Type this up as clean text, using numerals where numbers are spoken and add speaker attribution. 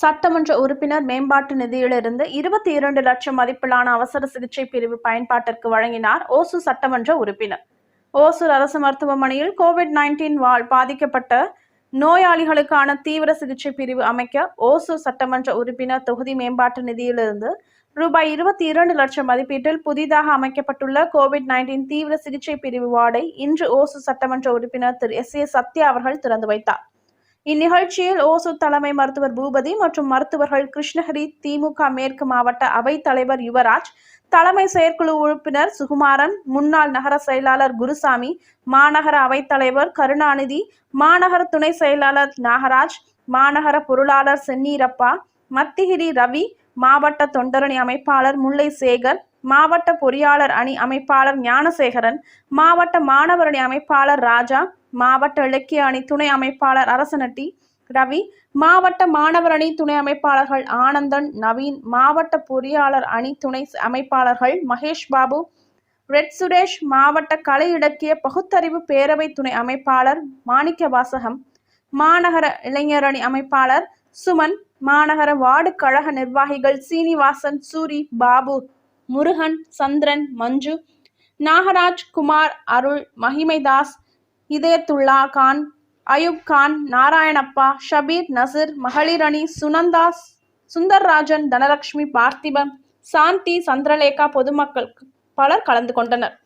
Speaker 1: சட்டமன்ற உறுப்பினர் மேம்பாட்டு நிதியிலிருந்து 22 லட்சம் மதிப்பிலான அவசர சிகிச்சை பிரிவு பயன்பாட்டிற்கு வழங்கினார் ஓசூர் சட்டமன்ற உறுப்பினர். ஓசூர் அரசு மருத்துவமனையில் கோவிட்-19 பாதிக்கப்பட்ட நோயாளிகளுக்கான தீவிர சிகிச்சை பிரிவு அமைக்க ஓசூர் சட்டமன்ற உறுப்பினர் தொகுதி மேம்பாட்டு நிதியிலிருந்து ரூபாய் 22 லட்சம் மதிப்பீட்டில் புதிதாக அமைக்கப்பட்டுள்ள கோவிட்-19 தீவிர சிகிச்சை பிரிவு வார்டை இன்று ஓசூர் சட்டமன்ற உறுப்பினர் திரு SA சத்யா அவர்கள் திறந்து வைத்தார். இந்நிகழ்ச்சியில் ஓசூர் தலைமை மருத்துவர் பூபதி மற்றும் மருத்துவர்கள் கிருஷ்ணகிரி திமுக மேற்கு மாவட்ட அவைத் தலைவர் யுவராஜ், தலைமை செயற்குழு உறுப்பினர் சுகுமாரன், முன்னாள் நகர செயலாளர் குருசாமி, மாநகர அவைத் தலைவர் கருணாநிதி, மாநகர துணை செயலாளர் நாகராஜ், மாநகர பொருளாளர் சென்னீரப்பா, மத்திகிரி ரவி, மாவட்ட தொண்டரணி அமைப்பாளர் முல்லை சேகர், மாவட்ட பொறியாளர் அணி அமைப்பாளர் ஞானசேகரன், மாவட்ட மாணவர் அணி அமைப்பாளர் ராஜா, மாவட்ட இலக்கிய அணி துணை அமைப்பாளர் அரசனட்டி ரவி, மாவட்ட மாணவர் அணி துணை அமைப்பாளர்கள் ஆனந்தன், நவீன், மாவட்ட பொறியாளர் அணி துணை அமைப்பாளர்கள் மகேஷ் பாபு, ரெட் சுரேஷ், மாவட்ட கலை இலக்கிய பகுத்தறிவு பேரவை துணை அமைப்பாளர் மாணிக்க வாசகம், மாநகர இளைஞர் அணி அமைப்பாளர் சுமன், மாநகர வார்டு கழக நிர்வாகிகள் சீனிவாசன், சூரி, பாபு, முருகன், சந்திரன், மஞ்சு, நாகராஜ், குமார், அருள், மகிமைதாஸ், இதயத்துல்லா கான், அயூப் கான், நாராயணப்பா, ஷபீர், நசீர், மகளிர் அணி சுனந்தா, சுந்தர்ராஜன், தனலட்சுமி, பார்த்திபன், சாந்தி, சந்திரலேகா, பொதுமக்கள் பலர் கலந்து கொண்டனர்.